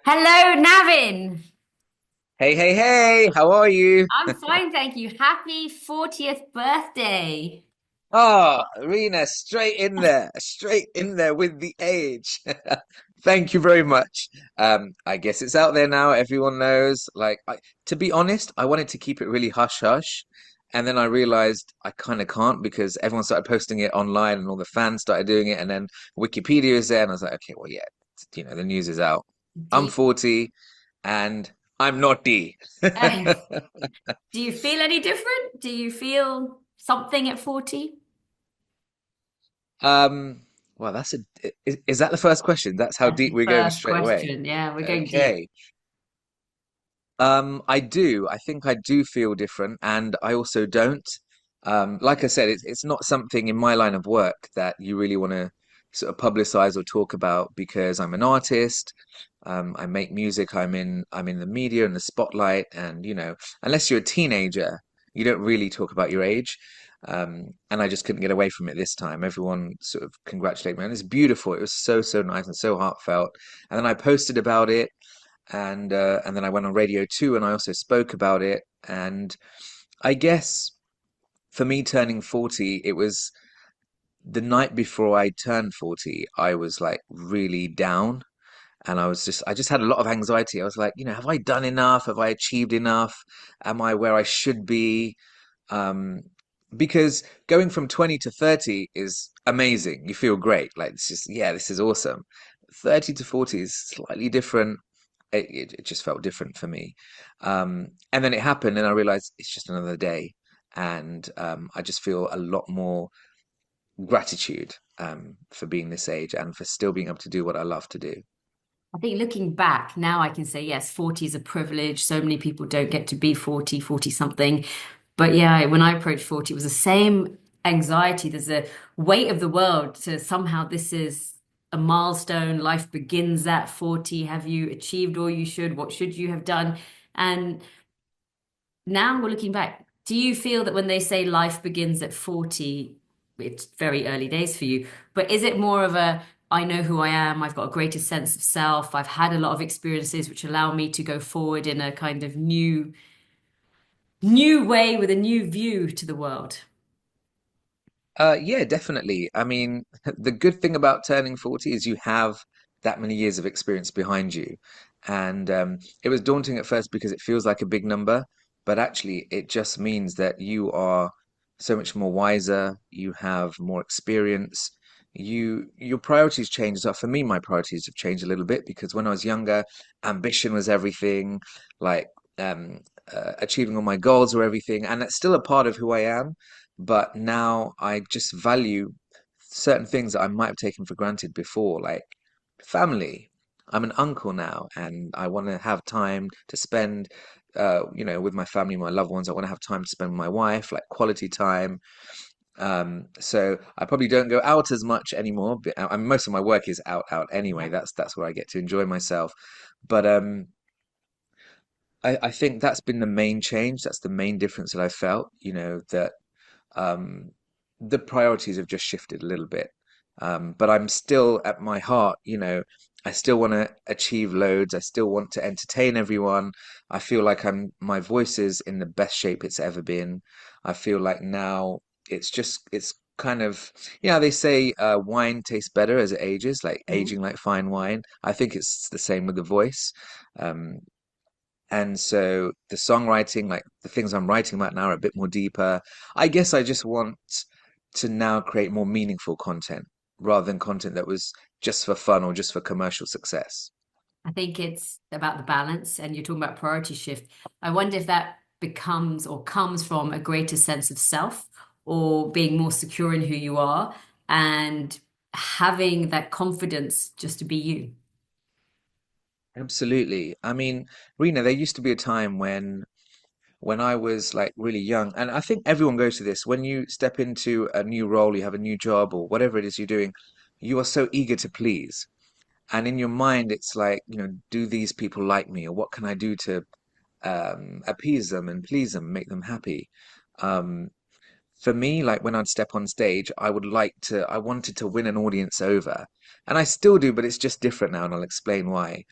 Hello, Navin. Hey, hey, hey, how are you? I'm fine, thank you. Happy 40th birthday. Oh, Rena, straight in there with the age. Thank you very much. I guess it's out there now. Everyone knows. To be honest, I wanted to keep it really hush hush. And then I realized I kind of can't because everyone started posting it online and all the fans started doing it. And then Wikipedia is there. And I was like, okay, well, yeah, the news is out. Do I'm you, 40 and I'm naughty. do you feel any different? Do you feel something at 40? Um, well, is that the first question? That's how That's deep the we're going first straight away. question. Yeah, we're going deep. Okay. I do. I think I do feel different, and I also don't. Like I said, it's not something in my line of work that you really want to sort of publicize or talk about because I'm an artist. I make music. I'm in the media and the spotlight, and unless you're a teenager, you don't really talk about your age. And I just couldn't get away from it this time. Everyone sort of congratulated me, and it's beautiful. It was so, so nice and so heartfelt. And then I posted about it and then I went on radio too, and I also spoke about it. And I guess for me turning 40, it was the night before I turned 40, I was like really down. And I just had a lot of anxiety. I was like, have I done enough? Have I achieved enough? Am I where I should be? Um, because going from 20 to 30 is amazing. You feel great. Like, it's just, yeah, this is awesome. 30 to 40 is slightly different. It just felt different for me. And then it happened, and I realized it's just another day. And I just feel a lot more gratitude for being this age and for still being able to do what I love to do. I think looking back, now I can say, yes, 40 is a privilege. So many people don't get to be 40, 40 something. But yeah, when I approached 40, it was the same anxiety. There's a weight of the world to somehow this is a milestone. Life begins at 40. Have you achieved all you should? What should you have done? And now we're looking back. Do you feel that when they say life begins at 40, it's very early days for you, but is it more of a, I know who I am, I've got a greater sense of self, I've had a lot of experiences which allow me to go forward in a kind of new way with a new view to the world? Yeah, definitely. I mean, the good thing about turning 40 is you have that many years of experience behind you. And it was daunting at first because it feels like a big number, but actually it just means that you are so much more wiser, you have more experience, your priorities change. So for me, my priorities have changed a little bit because when I was younger, ambition was everything, like achieving all my goals were everything, and that's still a part of who I am. But now I just value certain things that I might have taken for granted before, like family. I'm an uncle now, and I want to have time to spend, with my family, my loved ones. I want to have time to spend with my wife, like quality time. So I probably don't go out as much anymore. But, most of my work is out anyway. Yeah. That's where I get to enjoy myself. But I think that's been the main change. That's the main difference that I felt. That um, the priorities have just shifted a little bit. But I'm still at my heart, I still want to achieve loads. I still want to entertain everyone. I feel like my voice is in the best shape it's ever been. I feel like now it's kind of, they say wine tastes better as it ages, like Mhm. aging like fine wine. I think it's the same with the voice. Um, and so the songwriting, like the things I'm writing about now, are a bit more deeper. I guess I just want to now create more meaningful content rather than content that was just for fun or just for commercial success. I think it's about the balance, and you're talking about priority shift. I wonder if that becomes or comes from a greater sense of self or being more secure in who you are and having that confidence just to be you. Absolutely. I mean, Rena, there used to be a time when I was like really young, and I think everyone goes through this. When you step into a new role, you have a new job or whatever it is you're doing, you are so eager to please. And in your mind, it's like, do these people like me, or what can I do to appease them and please them, make them happy? Um, for me, like when I'd step on stage, I wanted to win an audience over. And I still do, but it's just different now, and I'll explain why.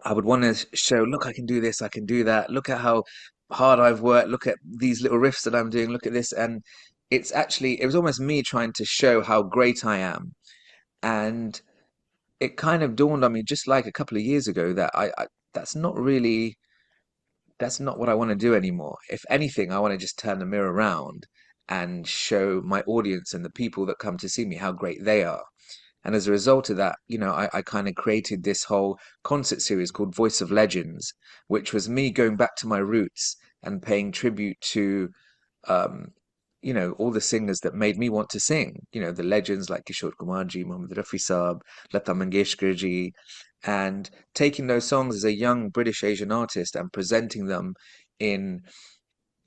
I would want to show, look, I can do this, I can do that. Look at how hard I've worked. Look at these little riffs that I'm doing. Look at this. And it was almost me trying to show how great I am. And it kind of dawned on me just like a couple of years ago that that's not really, that's not what I want to do anymore. If anything, I want to just turn the mirror around and show my audience and the people that come to see me how great they are. And as a result of that, I kind of created this whole concert series called Voice of Legends, which was me going back to my roots and paying tribute to, um, all the singers that made me want to sing. The legends like Kishore Kumarji, Mohammed Rafi Saab, Lata Mangeshkar ji, and taking those songs as a young British Asian artist and presenting them in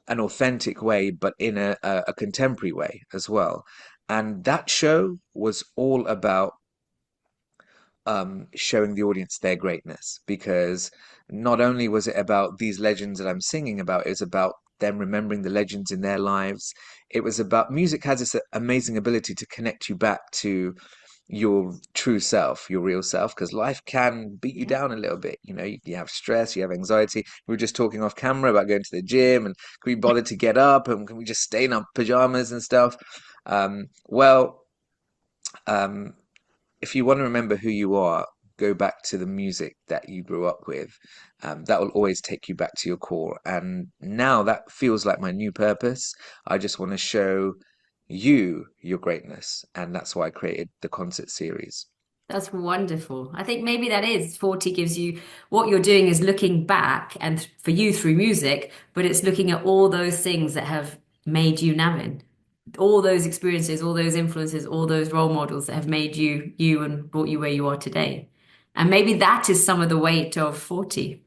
an authentic way, but in a contemporary way as well. And that show was all about showing the audience their greatness because not only was it about these legends that I'm singing about, it was about them remembering the legends in their lives. It was about music has this amazing ability to connect you back to your true self, your real self, because life can beat you Yeah. down a little bit. You have stress, you have anxiety. We were just talking off camera about going to the gym and can we bother to get up and can we just stay in our pajamas and stuff? Well, um, if you want to remember who you are, go back to the music that you grew up with. That will always take you back to your core. And now that feels like my new purpose. I just want to show you your greatness. And that's why I created the concert series. That's wonderful. I think maybe that is 40 gives you what you're doing is looking back and for you through music, but it's looking at all those things that have made you Navin. All those experiences, all those influences, all those role models that have made you you and brought you where you are today. And maybe that is some of the weight of 40.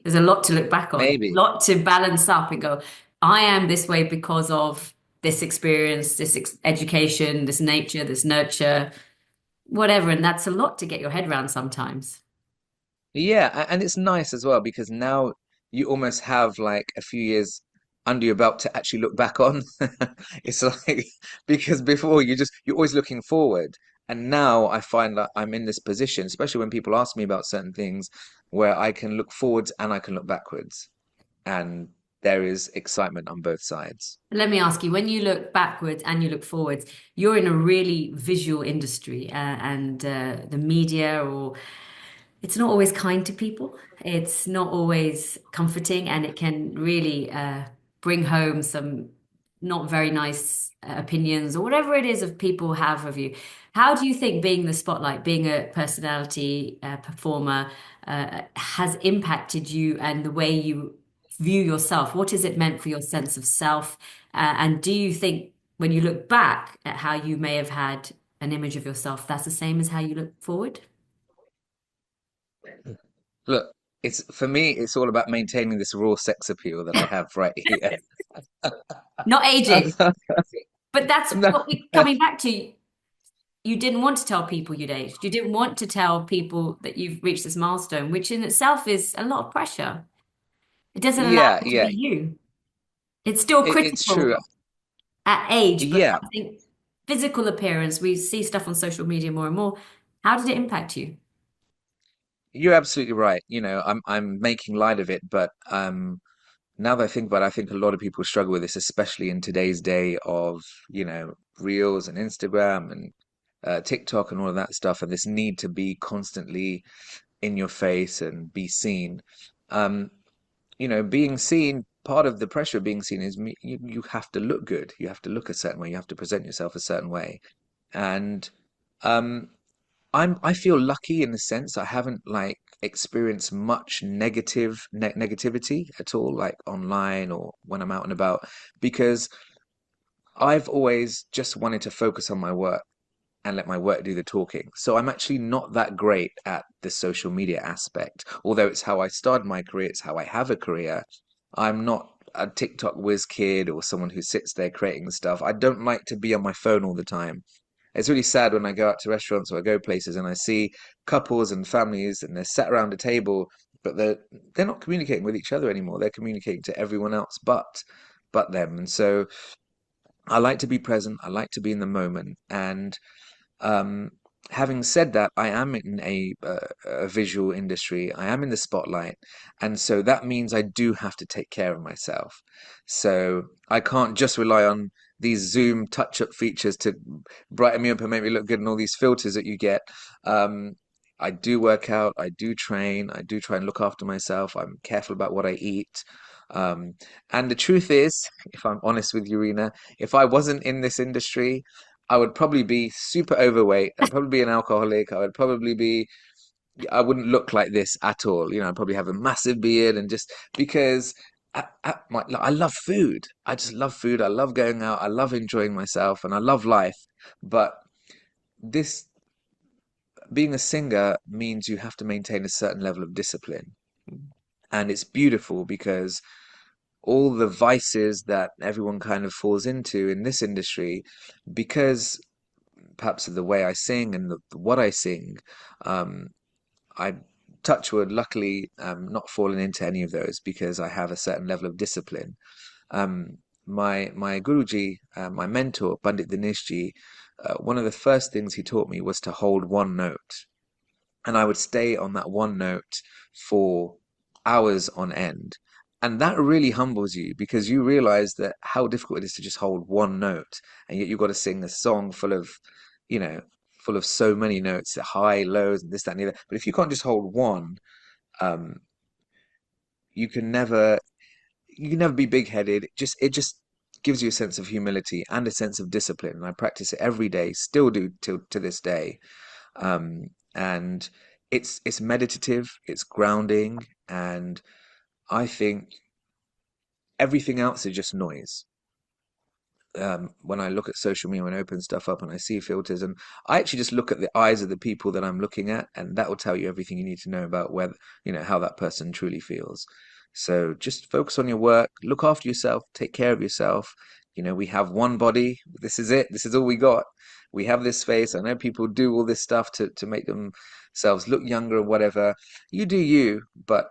There's a lot to look back on, a Maybe. lot to balance up and go, I am this way because of this experience, this ex education, this nature, this nurture, whatever. And that's a lot to get your head around sometimes. Yeah, and it's nice as well because now you almost have like a few years under your belt to actually look back on. It's like because before you're always looking forward, and now I find that I'm in this position, especially when people ask me about certain things, where I can look forwards and I can look backwards, and there is excitement on both sides. Let me ask you, when you look backwards and you look forwards, you're in a really visual industry, and the media or it's not always kind to people. It's not always comforting, and it can really bring home some not very nice opinions or whatever it is of people have of you. How do you think being the spotlight, being a personality performer, has impacted you and the way you view yourself? What has it meant for your sense of self? And do you think when you look back at how you may have had an image of yourself, that's the same as how you look forward? Look, it's for me, it's all about maintaining this raw sex appeal that I have right here. Not aging. But that's what we coming back to. You didn't want to tell people you'd aged. You didn't want to tell people that you've reached this milestone, which in itself is a lot of pressure. It doesn't allow Yeah, you to yeah, be you. It's still it's true. critical at age, but Yeah, I think physical appearance, we see stuff on social media more and more. How did it impact you? you're absolutely right. I'm making light of it, but now that I think about it, I think a lot of people struggle with this, especially in today's day of, Reels and Instagram and TikTok and all of that stuff, and this need to be constantly in your face and be seen. Um, being seen, part of the pressure of being seen is you have to look good. You have to look a certain way. You have to present yourself a certain way. And um, I feel lucky in the sense I haven't like experienced much negativity at all, like online or when I'm out and about, because I've always just wanted to focus on my work and let my work do the talking. So I'm actually not that great at the social media aspect. Although it's how I started my career, it's how I have a career. I'm not a TikTok whiz kid or someone who sits there creating stuff. I don't like to be on my phone all the time. It's really sad when I go out to restaurants or I go places and I see couples and families and they're sat around a table, but they're not communicating with each other anymore. They're communicating to everyone else but them. And so, I like to be present. I like to be in the moment. And having said that, I am in a visual industry. I am in the spotlight, and so that means I do have to take care of myself. So I can't just rely on these Zoom touch-up features to brighten me up and make me look good, and all these filters that you get. Um, I do work out. I do train. I do try and look after myself. I'm careful about what I eat. Um, and the truth is, if I'm honest with you, Rena, if I wasn't in this industry, I would probably be super overweight. I'd probably be an alcoholic. I wouldn't look like this at all. I'd probably have a massive beard and just because I love food. I just love food. I love going out. I love enjoying myself and I love life. But this being a singer means you have to maintain a certain level of discipline. And it's beautiful because all the vices that everyone kind of falls into in this industry, because perhaps of the way I sing and what I sing, um, I touch wood, luckily, not fallen into any of those because I have a certain level of discipline. My Guruji, my mentor, Pandit Dineshji, one of the first things he taught me was to hold one note and I would stay on that one note for hours on end. And that really humbles you because you realize that how difficult it is to just hold one note, and yet you've got to sing a song you know, full of so many notes, the high, lows, and this, that, and the other. But if you can't just hold one, um, you can never you can never be big-headed. It just gives you a sense of humility and a sense of discipline. And I practice it every day, still do till to this day. And it's meditative, it's grounding, and I think everything else is just noise. When I look at social media and open stuff up and I see filters, and I actually just look at the eyes of the people that I'm looking at, and that will tell you everything you need to know about whether, how that person truly feels. So just focus on your work, look after yourself, take care of yourself. We have one body. This is it. This is all we got. We have this face. I know people do all this stuff to make themselves look younger or whatever. You do you, but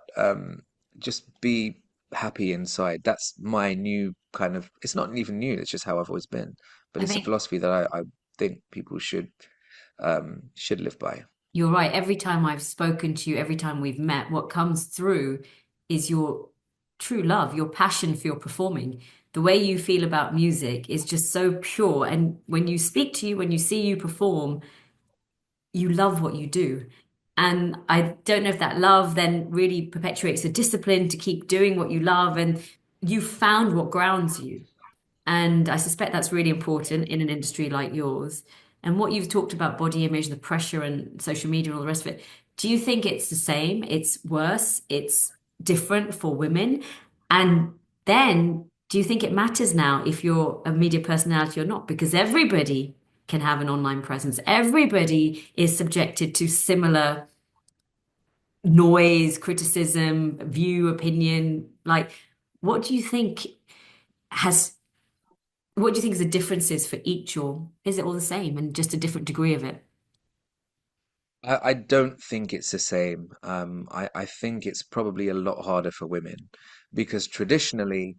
just be happy inside. That's my new kind of, it's not even new, it's just how I've always been. But I it's a think philosophy that I think people should live by. you're right. Every time I've spoken to you, every time we've met, what comes through is your true love, your passion for your performing. The way you feel about music is just so pure. And when you speak to you, when you see you perform, you love what you do. And I don't know if that love then really perpetuates a discipline to keep doing what you love. And you found what grounds you. And I suspect that's really important in an industry like yours. And what you've talked about body image, the pressure and social media and all the rest of it, do you think it's the same? It's worse? It's different for women? And then do you think it matters now if you're a media personality or not? Because everybody can have an online presence. Everybody is subjected to similar noise, criticism, view, opinion. Like, what do you think has what do you think is the differences for each, or is it all the same and just a different degree of it? I don't think it's the same. I think it's probably a lot harder for women because traditionally,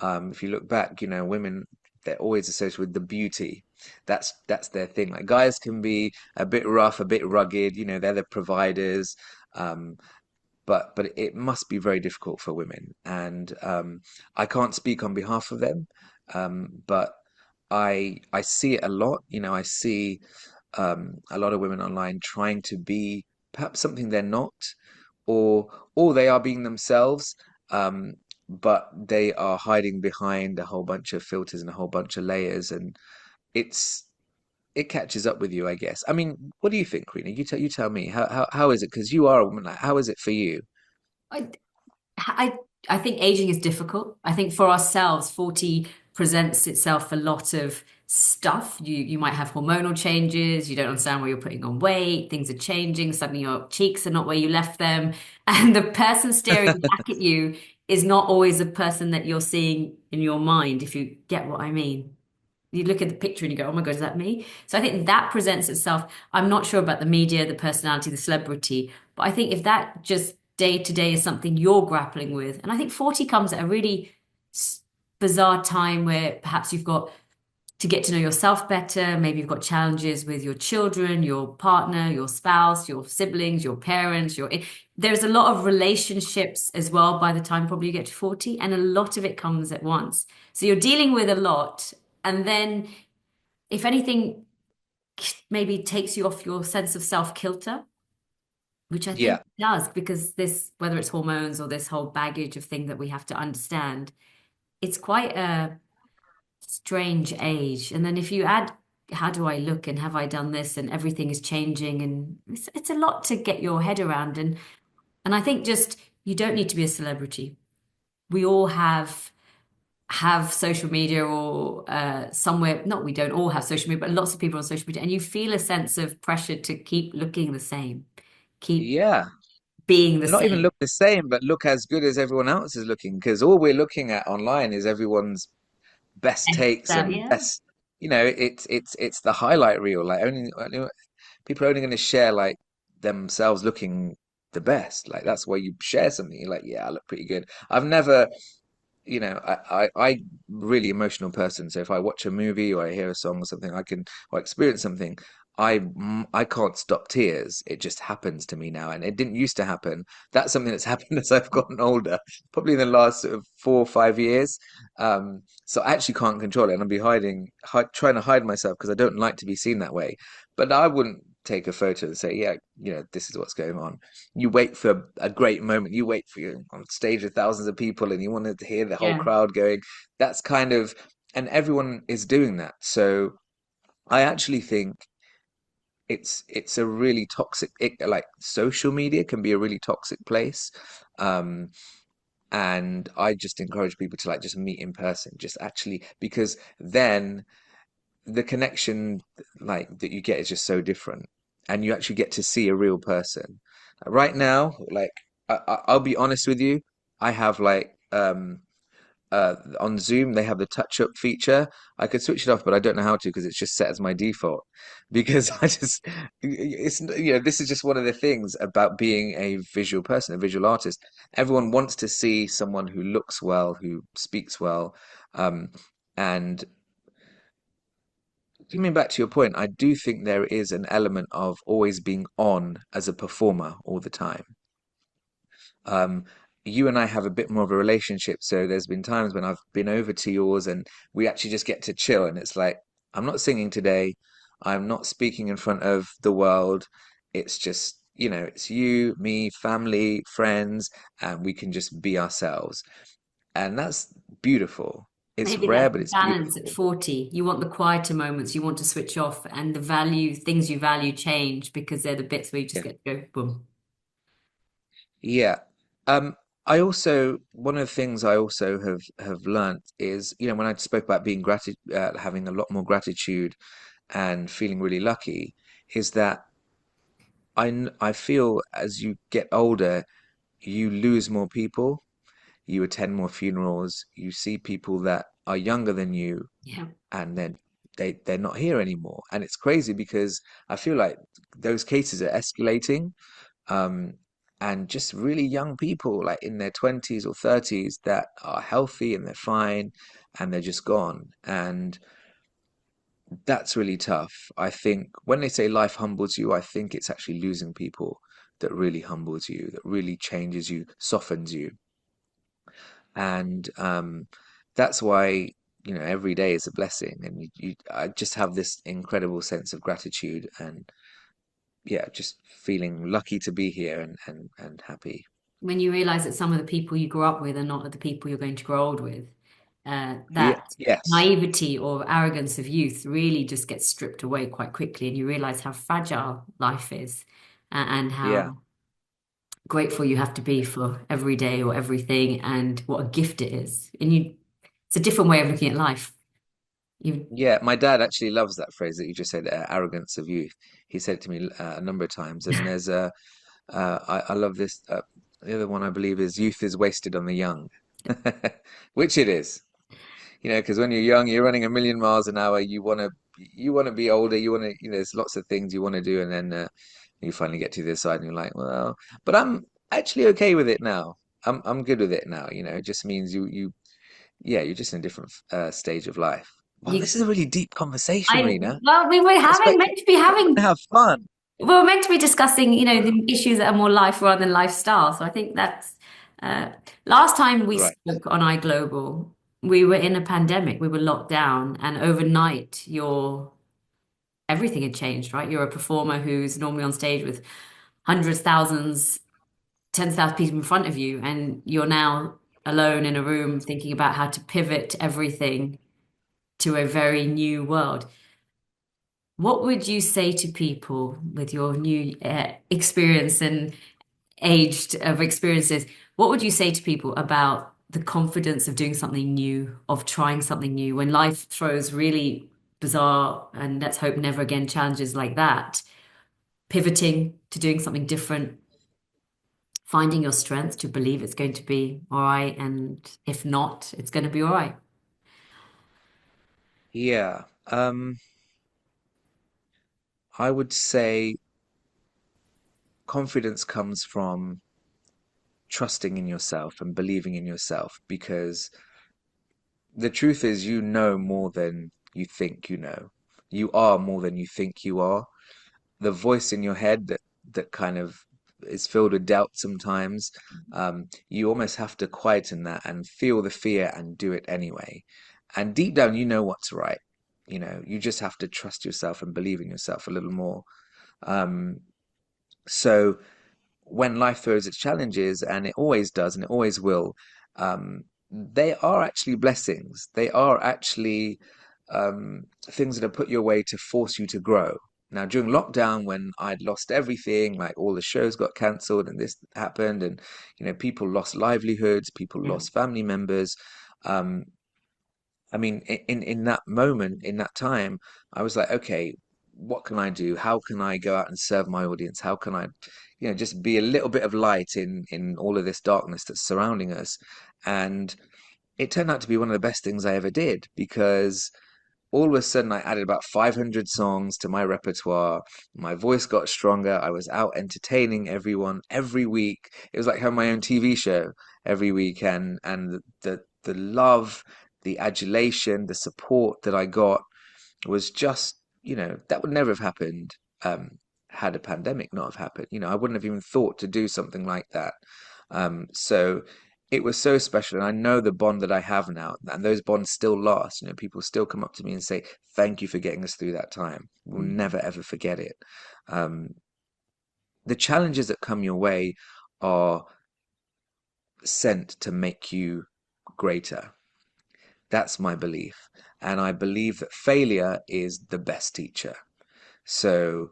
if you look back, women, they're always associated with the beauty. That's their thing. Like guys can be a bit rough, a bit rugged, they're the providers. Um, but it must be very difficult for women. And I can't speak on behalf of them, but I see it a lot. I see a lot of women online trying to be perhaps something they're not, or they are being themselves, but they are hiding behind a whole bunch of filters and a whole bunch of layers, and it's it catches up with you, I guess. I mean, what do you think, Rena? You tell me. How is it? Because you are a woman. Like, how is it for you? I, I, I think aging is difficult. I think for ourselves, 40 presents itself a lot of stuff. You might have hormonal changes, you don't understand where you're putting on weight, things are changing, suddenly your cheeks are not where you left them. And the person staring back at you is not always the person that you're seeing in your mind, if you get what I mean. You look at the picture and you go, oh my God, is that me? So I think that presents itself. I'm not sure about the media, the personality, the celebrity, but I think if that just day to day is something you're grappling with, and I think 40 comes at a really bizarre time where perhaps you've got to get to know yourself better. Maybe you've got challenges with your children, your partner, your spouse, your siblings, your parents, there's a lot of relationships as well by the time probably you get to 40, and a lot of it comes at once. So you're dealing with a lot, and then if anything maybe takes you off your sense of self-kilter, which I think Yeah. it does, because this, whether it's hormones or this whole baggage of thing that we have to understand, it's quite a strange age. And then if you add, how do I look and have I done this and everything is changing, and it's a lot to get your head around. And I think just you don't need to be a celebrity. We all have social media or somewhere, not we don't all have social media, but lots of people on social media, and you feel a sense of pressure to keep looking the same, keep Yeah. being the Not even same. look the same, but look as good as everyone else is looking, because all we're looking at online is everyone's best takes So and yeah, best, it's the highlight reel. Like only people are only going to share like themselves looking the best. Like that's why you share something. You're like, yeah, I look pretty good. I've never, I really emotional person. So if I watch a movie or I hear a song or something, or experience something, I can't stop tears. It just happens to me now, and it didn't used to happen. That's something that's happened as I've gotten older, probably in the last sort of 4 or 5 years. So I actually can't control it, and I'll be trying to hide myself because I don't like to be seen that way. But I wouldn't take a photo and say, yeah, this is what's going on. You wait for a great moment. You wait for you on stage with thousands of people, and you want to hear the whole yeah. crowd going. That's kind of, and everyone is doing that. So I actually think it's a really like social media can be a really toxic place. Um, and I just encourage people to like just meet in person, just actually, because then the connection like that you get is just so different, and you actually get to see a real person. Right now, like I'll be honest with you, I have like on Zoom they have the touch up feature. I could switch it off, but I don't know how to because it's just set as my default. Because this is just one of the things about being a visual person, a visual artist. Everyone wants to see someone who looks well, who speaks well, um, and coming back to your point, I do think there is an element of always being on as a performer all the time. Um, you and I have a bit more of a relationship, so there's been times when I've been over to yours and we actually just get to chill, and it's like, I'm not singing today, I'm not speaking in front of the world. It's just, it's you, me, family, friends, and we can just be ourselves. And that's beautiful. It's Maybe rare, that's but the it's balance at beautiful. 40. You want the quieter moments, you want to switch off, and things you value change because they're the bits where you just Yeah. get to go boom. Yeah. I also one of the things I also have learnt is, when I spoke about having a lot more gratitude and feeling really lucky, is that I feel as you get older, you lose more people, you attend more funerals, you see people that are younger than you, Yeah. and then they're not here anymore, and it's crazy because I feel like those cases are escalating, um, and just really young people, like in their 20s or 30s, that are healthy and they're fine, and they're just gone. And that's really tough. I think when they say life humbles you, I think it's actually losing people that really humbles you, that really changes you, softens you. And that's why, every day is a blessing. And I just have this incredible sense of gratitude and, yeah, just feeling lucky to be here and happy. When you realize that some of the people you grew up with are not the people you're going to grow old with, Yeah, that yes. naivety or arrogance of youth really just gets stripped away quite quickly, and you realize how fragile life is, and Yeah. how grateful you have to be for every day or everything, and what a gift it is. It's a different way of looking at life. You, Yeah, my dad actually loves that phrase that you just said, arrogance of youth. He said it to me a number of times. And I love this. The other one I believe is youth is wasted on the young, which it is. Because when you're young, you're running a million miles an hour. You want to be older. There's lots of things you want to do, and then you finally get to this side, and you're like, well, but I'm actually okay with it now. I'm good with it now. It just means yeah, you're just in a different stage of life. Wow, You, this is a really deep conversation, I, Rena. well, we were I having, expect meant to be I want to having, have fun. we were meant to be discussing, the issues that are more life rather than lifestyle. So I think that's, uh, last time we Right. spoke on iGlobal, we were in a pandemic, we were locked down, and overnight everything had changed, right? You're a performer who's normally on stage with hundreds, thousands, tens of thousands of people in front of you, and you're now alone in a room thinking about how to pivot everything to a very new world. What would you say to people with your new experience and aged of experiences? What would you say to people about the confidence of doing something new, of trying something new when life throws really bizarre and let's hope never again challenges like that? Pivoting to doing something different, finding your strength to believe it's going to be all right, and if not, it's going to be all right. Yeah. I would say confidence comes from trusting in yourself and believing in yourself because the truth is you know more than you think you know. You are more than you think you are. The voice in your head that kind of is filled with doubt sometimes, you almost have to quieten that and feel the fear and do it anyway. And deep down, you know what's right. You just have to trust yourself and believe in yourself a little more. Um, so when life throws its challenges, and it always does, and it always will, they are actually blessings. They are actually things that are put your way to force you to grow. Now, during lockdown, when I'd lost everything, like all the shows got cancelled and this happened, and people lost livelihoods, people Yeah. lost family members. Um, I mean, in that moment, in that time, I was like, okay, what can I do? How can I go out and serve my audience? How can I, just be a little bit of light in all of this darkness that's surrounding us? And it turned out to be one of the best things I ever did because all of a sudden I added about 500 songs to my repertoire. My voice got stronger. I was out entertaining everyone every week. It was like having my own TV show every week, and the love, the adulation, the support that I got was just, that would never have happened had a pandemic not have happened. I wouldn't have even thought to do something like that. So it was so special, and I know the bond that I have now, and those bonds still last. People still come up to me and say, "Thank you for getting us through that time. We'll Mm. never ever forget it." Um, the challenges that come your way are sent to make you greater. That's my belief, and I believe that failure is the best teacher. So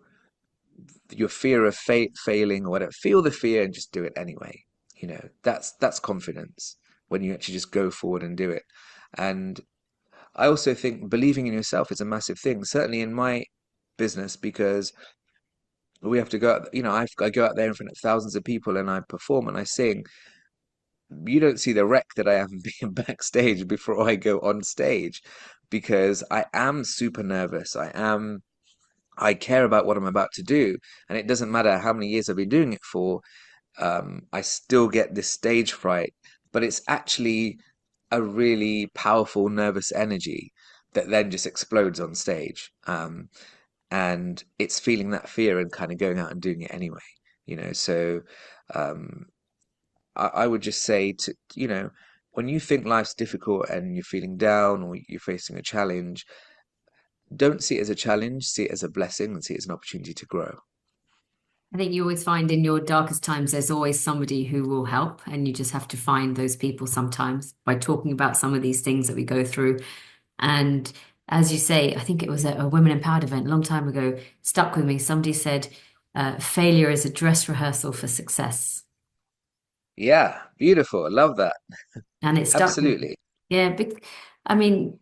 your fear of failing or whatever, feel the fear and just do it anyway. That's confidence when you actually just go forward and do it. And I also think believing in yourself is a massive thing, certainly in my business, because we have to go out, I go out there in front of thousands of people and I perform and I sing. You don't see the wreck that I am being backstage before I go on stage because I am super nervous. I care about what I'm about to do, and it doesn't matter how many years I've been doing it for. I still get this stage fright, but it's actually a really powerful nervous energy that then just explodes on stage. And it's feeling that fear and kind of going out and doing it anyway. So um, I would just say when you think life's difficult and you're feeling down or you're facing a challenge, don't see it as a challenge, see it as a blessing and see it as an opportunity to grow. I think you always find in your darkest times, there's always somebody who will help, and you just have to find those people sometimes by talking about some of these things that we go through. And as you say, I think it was a Women Empowered event a long time ago, stuck with me. Somebody said, failure is a dress rehearsal for success. Yeah, beautiful. I love that. And it stuck with me. Absolutely. Yeah, I mean,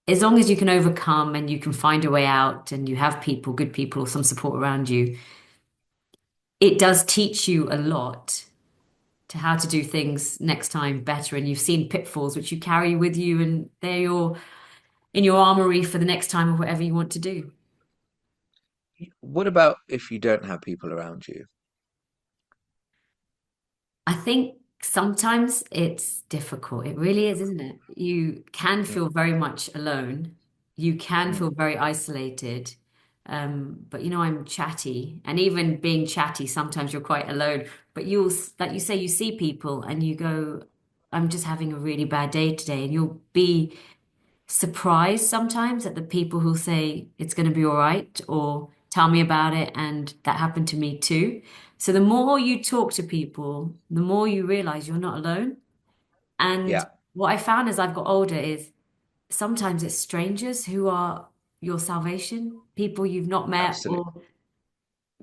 as long as you can overcome and you can find a way out and you have people, good people, or some support around you, it does teach you a lot to how to do things next time better. And you've seen pitfalls which you carry with you, and they're in your armory for the next time or whatever you want to do. What about if you don't have people around you? I think sometimes it's difficult. It really is, isn't it? You can Mm, feel very much alone. you can feel Mm. very isolated. But I'm chatty, and even being chatty, sometimes you're quite alone. But like you say, you see people and you go, I'm just having a really bad day today. And you'll be surprised sometimes at the people who say it's going to be all right or tell me about it. And that happened to me too. So the more you talk to people, the more you realize you're not alone. And Yeah, what I found as I've got older is sometimes it's strangers who are your salvation, people you've not met, absolutely. or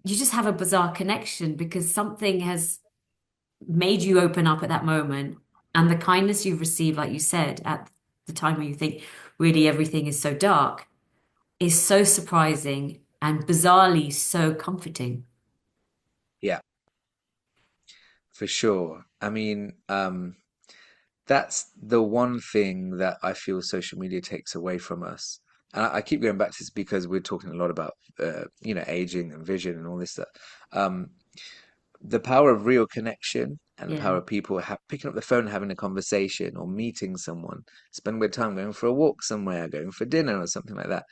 you just have a bizarre connection because something has made you open up at that moment. And the kindness you've received, like you said, at the time where you think really everything is so dark, is so surprising and bizarrely so comforting. Yeah, for sure. I mean, that's the one thing that I feel social media takes away from us. And I keep going back to this because we're talking a lot about, aging and vision and all this stuff. Um, the power of real connection and the Yeah. power of people picking up the phone, having a conversation, or meeting someone, spend with time going for a walk somewhere, going for dinner, or something like that.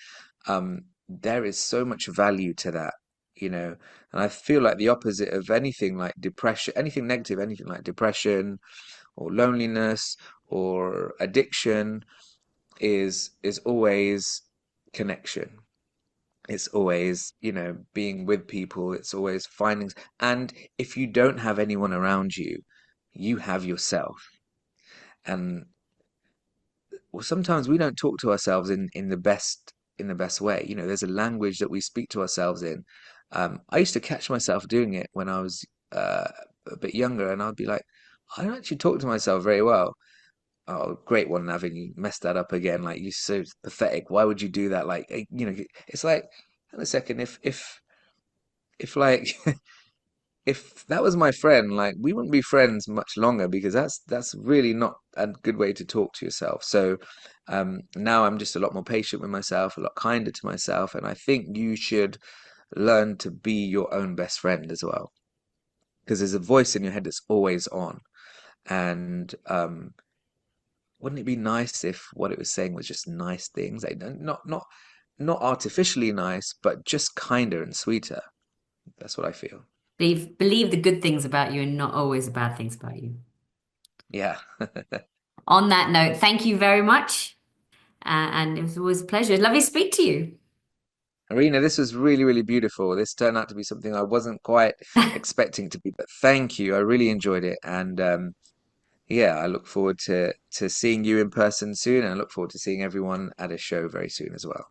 There is so much value to that, you know. And I feel like the opposite of anything like depression, anything negative, anything like depression or loneliness or addiction is always connection. It's always, being with people. It's always finding, and if you don't have anyone around you, you have yourself. And well, sometimes we don't talk to ourselves in the best way. There's a language that we speak to ourselves in. I used to catch myself doing it when I was uh, a bit younger, and I'd be like, I don't actually talk to myself very well. Oh, great one, Navin. You messed that up again. Like, you're so pathetic. Why would you do that? Like, it's like, hang on a second. If like, if that was my friend, like, we wouldn't be friends much longer because that's really not a good way to talk to yourself. So, now I'm just a lot more patient with myself, a lot kinder to myself, and I think you should learn to be your own best friend as well, because there's a voice in your head that's always on. And wouldn't it be nice if what it was saying was just nice things, like not artificially nice, but just kinder and sweeter? That's what I feel. Believe the good things about you and not always the bad things about you. Yeah. On that note, thank you very much. And it was always a pleasure. Lovely to speak to you. Arena, this was really, really beautiful. This turned out to be something I wasn't quite expecting to be, but thank you. I really enjoyed it. And yeah, I look forward to seeing you in person soon, and I look forward to seeing everyone at a show very soon as well.